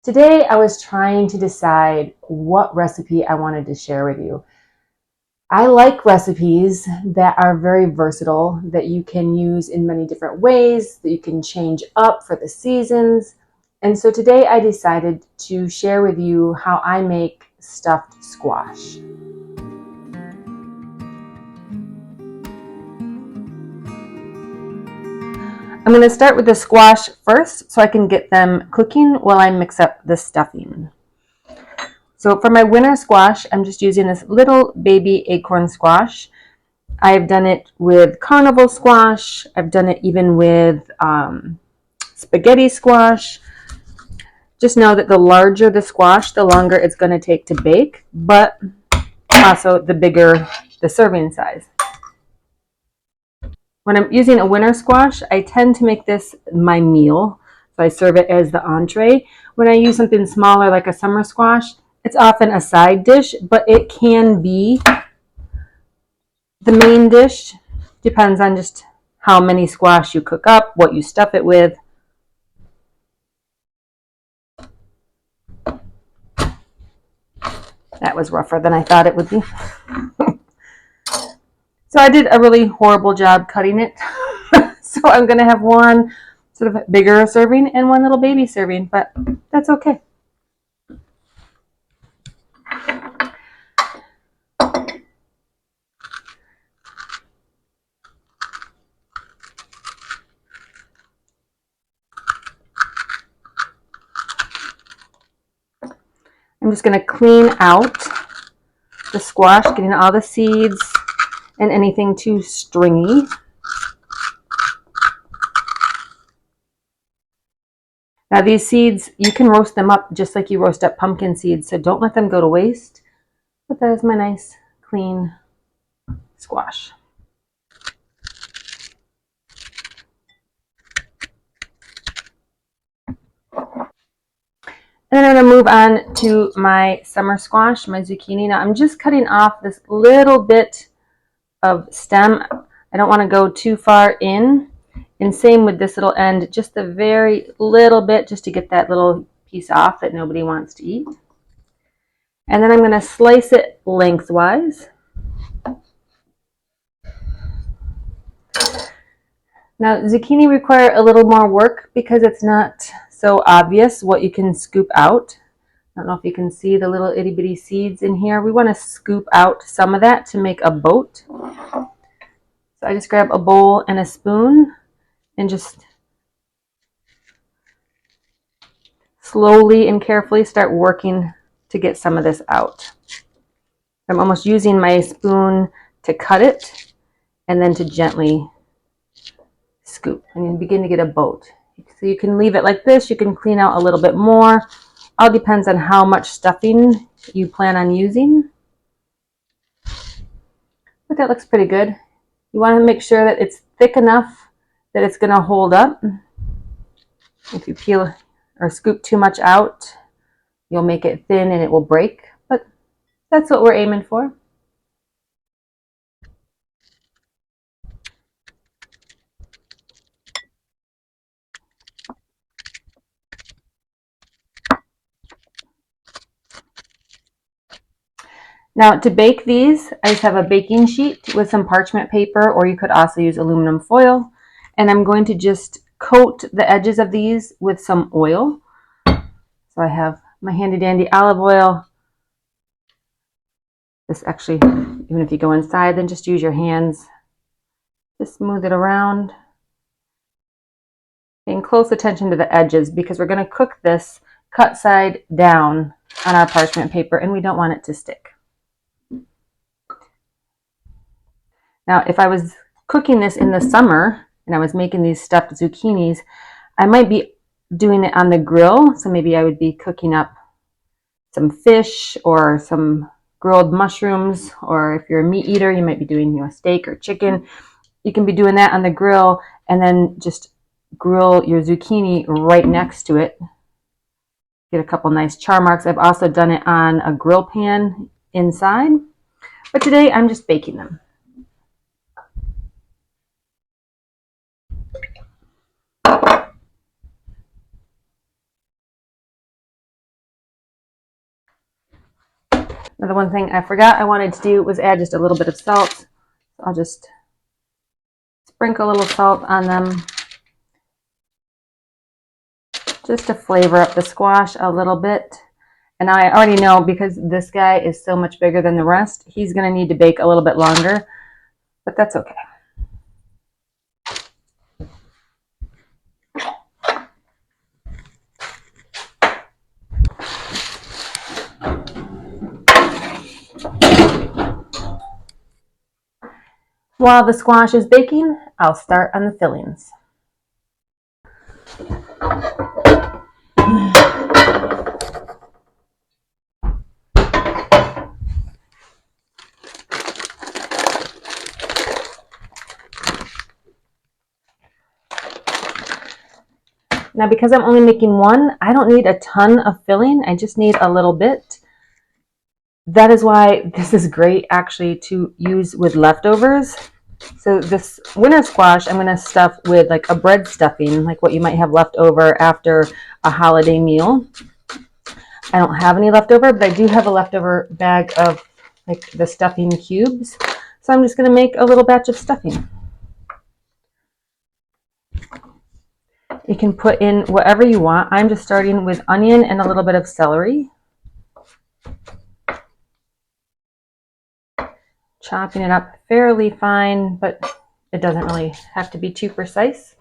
Today I was trying to decide what recipe I wanted to share with you. I like recipes that are very versatile, that you can use in many different ways, that you can change up for the seasons. And so today I decided to share with you how I make stuffed squash. I'm going to start with the squash first so I can get them cooking while I mix up the stuffing. So for my winter squash, I'm just using this little baby acorn squash. I've done it with carnival squash. I've done it even with spaghetti squash. Just know that the larger the squash, the longer it's going to take to bake, but also the bigger the serving size. When I'm using a winter squash, I tend to make this my meal. So I serve it as the entree. When I use something smaller like a summer squash, it's often a side dish, but it can be the main dish. Depends on just how many squash you cook up, what you stuff it with. That was rougher than I thought it would be. So I did a really horrible job cutting it. So I'm going to have one sort of bigger serving and one little baby serving, but that's okay. I'm just going to clean out the squash, getting all the seeds and anything too stringy. Now these seeds, you can roast them up just like you roast up pumpkin seeds, so don't let them go to waste. But that is my nice, clean squash. And then I'm going to move on to my summer squash, my zucchini. Now I'm just cutting off this little bit of stem. I don't want to go too far in. And same with this little end, just a very little bit just to get that little piece off that nobody wants to eat. And then I'm going to slice it lengthwise. Now zucchini require a little more work because it's not so obvious what you can scoop out. I don't know if you can see the little itty bitty seeds in here. We want to scoop out some of that to make a boat. So I just grab a bowl and a spoon and just slowly and carefully start working to get some of this out. I'm almost using my spoon to cut it and then to gently scoop and you begin to get a boat. So you can leave it like this. You can clean out a little bit more. All depends on how much stuffing you plan on using. But that looks pretty good. You want to make sure that it's thick enough that it's going to hold up. If you peel or scoop too much out, you'll make it thin and it will break. But that's what we're aiming for. Now to bake these, I just have a baking sheet with some parchment paper, or you could also use aluminum foil. And I'm going to just coat the edges of these with some oil. So I have my handy dandy olive oil. This actually, even if you go inside, then just use your hands to smooth it around. Paying close attention to the edges because we're going to cook this cut side down on our parchment paper and we don't want it to stick. Now, if I was cooking this in the summer and I was making these stuffed zucchinis, I might be doing it on the grill. So maybe I would be cooking up some fish or some grilled mushrooms, or if you're a meat eater, you might be doing a steak or chicken. You can be doing that on the grill and then just grill your zucchini right next to it. Get a couple nice char marks. I've also done it on a grill pan inside, but today I'm just baking them. Another one thing I forgot I wanted to do was add just a little bit of salt. I'll just sprinkle a little salt on them just to flavor up the squash a little bit. And I already know, because this guy is so much bigger than the rest, he's going to need to bake a little bit longer, but that's okay. While the squash is baking, I'll start on the fillings. Now, because I'm only making one, I don't need a ton of filling. I just need a little bit. That is why this is great actually to use with leftovers. So this winter squash, I'm going to stuff with like a bread stuffing, like what you might have left over after a holiday meal. I don't have any leftover, but I do have a leftover bag of like the stuffing cubes. So I'm just going to make a little batch of stuffing. You can put in whatever you want. I'm just starting with onion and a little bit of celery. Chopping it up fairly fine, but it doesn't really have to be too precise.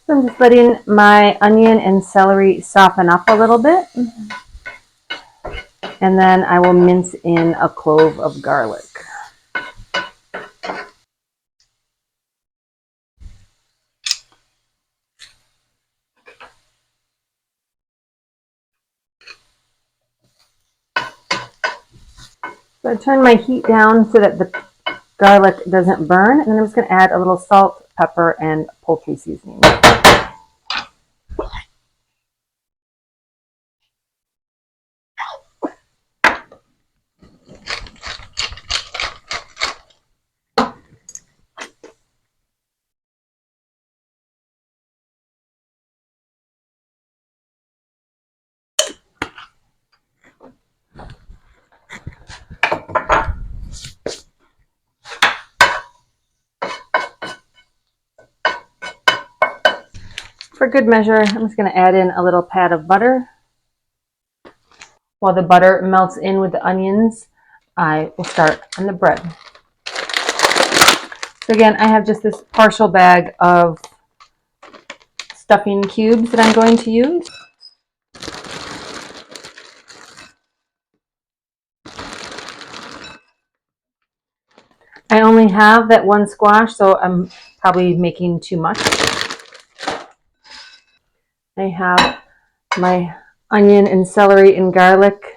So I'm just letting my onion and celery soften up a little bit. And then I will mince in a clove of garlic. So I turn my heat down so that the garlic doesn't burn. And then I'm just going to add a little salt, pepper, and poultry seasoning. For good measure, I'm just going to add in a little pat of butter. While the butter melts in with the onions, I will start on the bread. So again, I have just this partial bag of stuffing cubes that I'm going to use. I only have that one squash, so I'm probably making too much. I have my onion and celery and garlic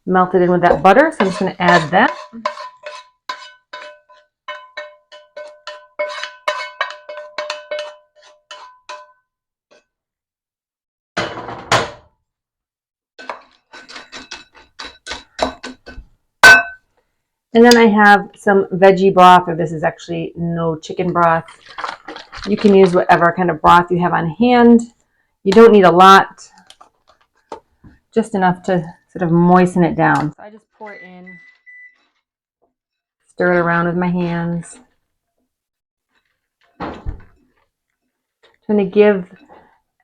melted in with that butter, so I'm just going to add that. And then I have some veggie broth, or this is actually no chicken broth. You can use whatever kind of broth you have on hand. You don't need a lot, just enough to sort of moisten it down. So I just pour it in, stir it around with my hands. I'm going to give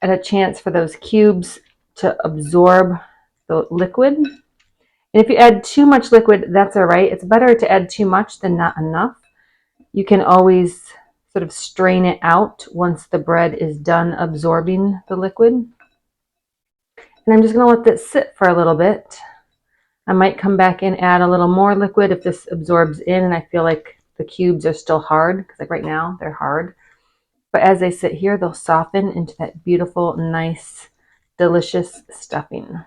it a chance for those cubes to absorb the liquid. And if you add too much liquid, that's all right. It's better to add too much than not enough. You can always sort of strain it out once the bread is done absorbing the liquid. And I'm just going to let this sit for a little bit. I might come back and add a little more liquid if this absorbs in and I feel like the cubes are still hard, because like right now they're hard. But as they sit here, they'll soften into that beautiful, nice delicious stuffing.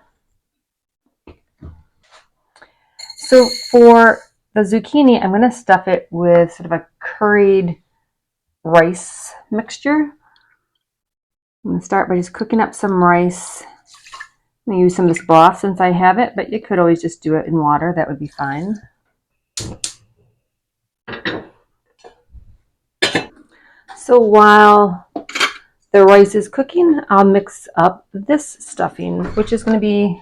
So for the zucchini, I'm going to stuff it with sort of a curried rice mixture. I'm going to start by just cooking up some rice. I'm going to use some of this broth since I have it, but you could always just do it in water. That would be fine. So while the rice is cooking, I'll mix up this stuffing, which is going to be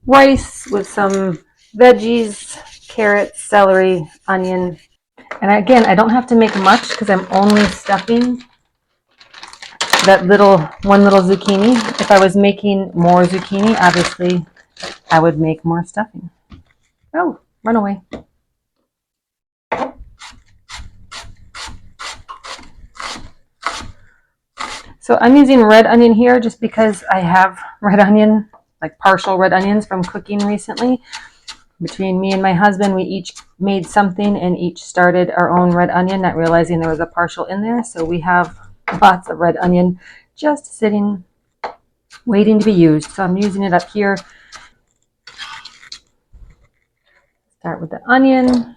rice with some veggies, carrots, celery, onion. And again, I don't have to make much because I'm only stuffing that one little zucchini. If I was making more zucchini, obviously I would make more stuffing. Oh, run away. So I'm using red onion here just because I have red onion, like partial red onions from cooking recently. Between me and my husband, we each made something and each started our own red onion, not realizing there was a partial in there. So we have lots of red onion just sitting, waiting to be used. So I'm using it up here. Start with the onion.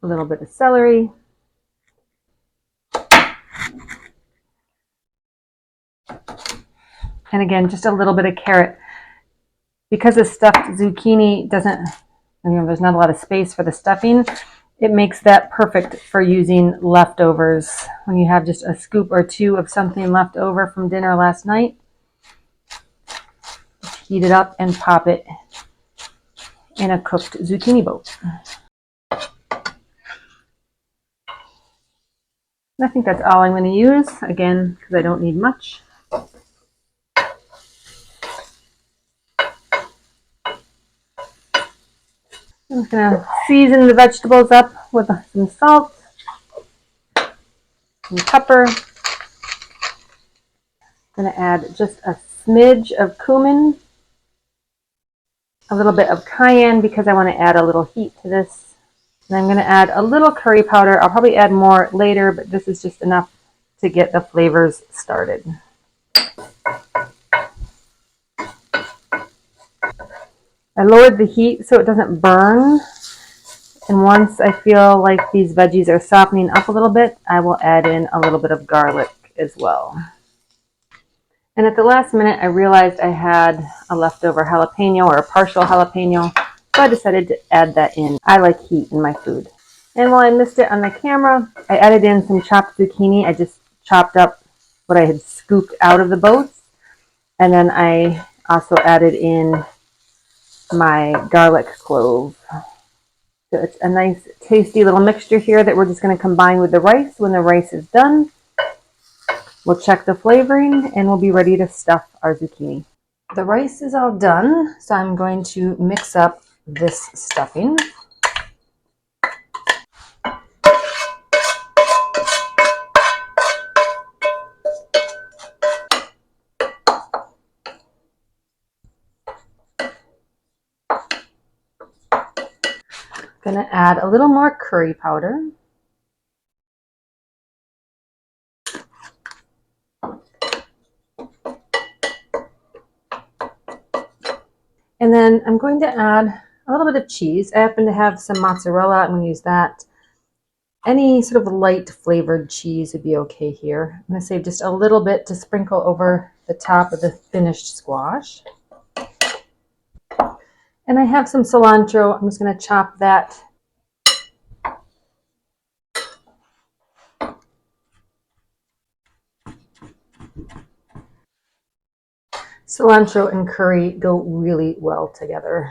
A little bit of celery. And again, just a little bit of carrot. Because the stuffed zucchini doesn't, there's not a lot of space for the stuffing, it makes that perfect for using leftovers. When you have just a scoop or two of something left over from dinner last night, just heat it up and pop it in a cooked zucchini boat. And I think that's all I'm going to use, again, because I don't need much. I'm just going to season the vegetables up with some salt, some pepper. I'm going to add just a smidge of cumin, a little bit of cayenne because I want to add a little heat to this. And I'm going to add a little curry powder. I'll probably add more later, but this is just enough to get the flavors started. I lowered the heat so it doesn't burn. And once I feel like these veggies are softening up a little bit, I will add in a little bit of garlic as well. And at the last minute, I realized I had a leftover jalapeno or a partial jalapeno, so I decided to add that in. I like heat in my food. And while I missed it on the camera, I added in some chopped zucchini. I just chopped up what I had scooped out of the boats. And then I also added in my garlic clove. So it's a nice tasty little mixture here that we're just going to combine with the rice. When the rice is done, we'll check the flavoring and we'll be ready to stuff our zucchini. The rice is all done, so I'm going to mix up this stuffing. I'm going to add a little more curry powder. And then I'm going to add a little bit of cheese. I happen to have some mozzarella. I'm going to use that. Any sort of light flavored cheese would be okay here. I'm going to save just a little bit to sprinkle over the top of the finished squash. And I have some cilantro. I'm just going to chop that. Cilantro and curry go really well together,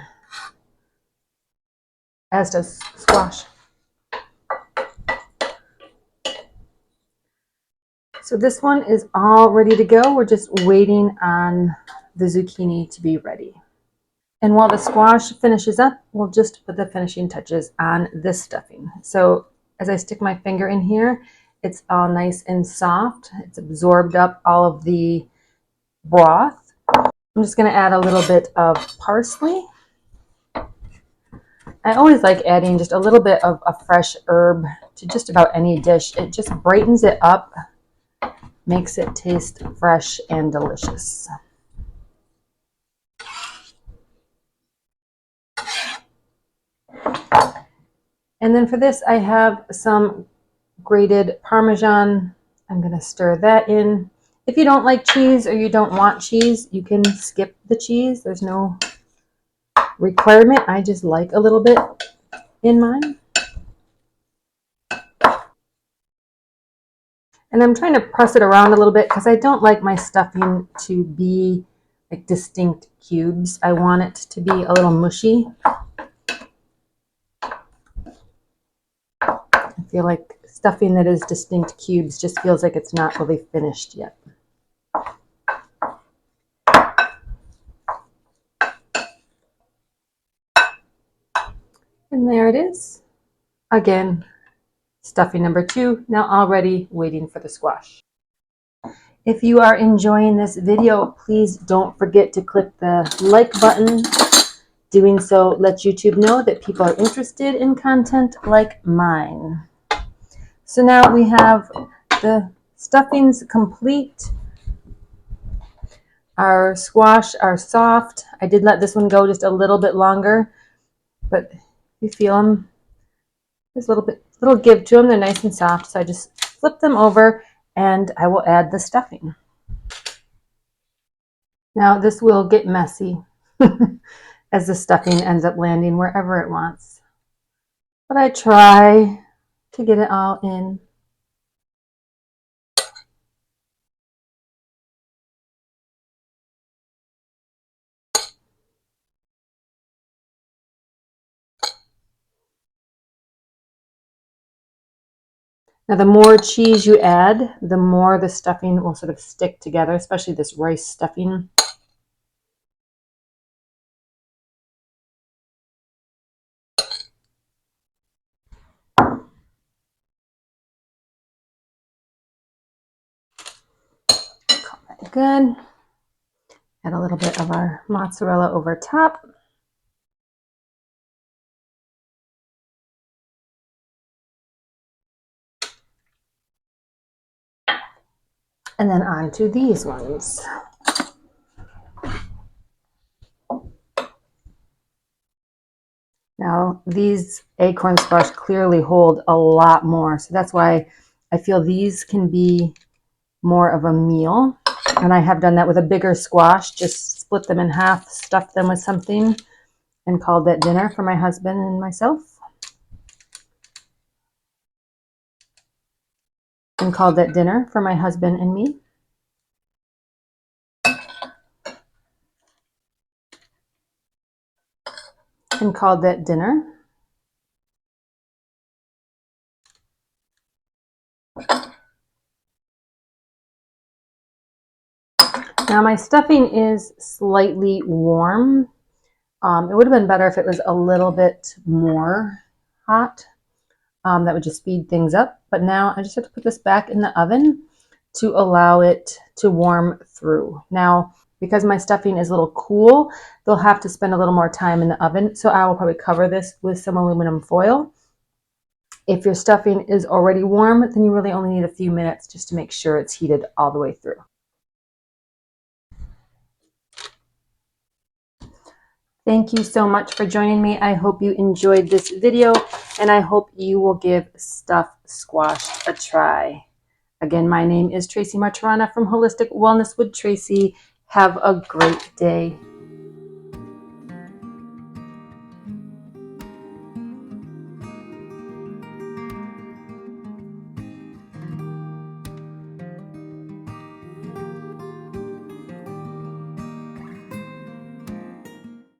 as does squash. So this one is all ready to go. We're just waiting on the zucchini to be ready. And while the squash finishes up, we'll just put the finishing touches on this stuffing. So as I stick my finger in here, it's all nice and soft. It's absorbed up all of the broth. I'm just going to add a little bit of parsley. I always like adding just a little bit of a fresh herb to just about any dish. It just brightens it up, makes it taste fresh and delicious. And then for this, I have some grated Parmesan. I'm going to stir that in. If you don't like cheese or you don't want cheese, you can skip the cheese. There's no requirement. I just like a little bit in mine. And I'm trying to press it around a little bit because I don't like my stuffing to be like distinct cubes. I want it to be a little mushy. I feel like stuffing that is distinct cubes just feels like it's not really finished yet. And there it is. Again, stuffing number 2, now already waiting for the squash. If you are enjoying this video, please don't forget to click the like button. Doing so lets YouTube know that people are interested in content like mine. So now we have the stuffings complete. Our squash are soft. I did let this one go just a little bit longer, but you feel them. There's a little give to them. They're nice and soft. So I just flip them over and I will add the stuffing. Now this will get messy as the stuffing ends up landing wherever it wants. But I try to get it all in. Now the more cheese you add, the more the stuffing will sort of stick together, especially this rice stuffing. Call that good. Add a little bit of our mozzarella over top. And then on to these ones. Now these acorn squash clearly hold a lot more, so that's why I feel these can be more of a meal. And I have done that with a bigger squash, just split them in half, stuffed them with something, and called that dinner for my husband and myself. And called that dinner for my husband and me. And called that dinner. Now my stuffing is slightly warm. It would have been better if it was a little bit more hot. That would just speed things up. But now I just have to put this back in the oven to allow it to warm through. Now, because my stuffing is a little cool, they'll have to spend a little more time in the oven. So I will probably cover this with some aluminum foil. If your stuffing is already warm, then you really only need a few minutes just to make sure it's heated all the way through. Thank you so much for joining me. I hope you enjoyed this video, and I hope you will give stuffed squash a try. Again, my name is Tracy Martirana from Holistic Wellness with Tracy. Have a great day.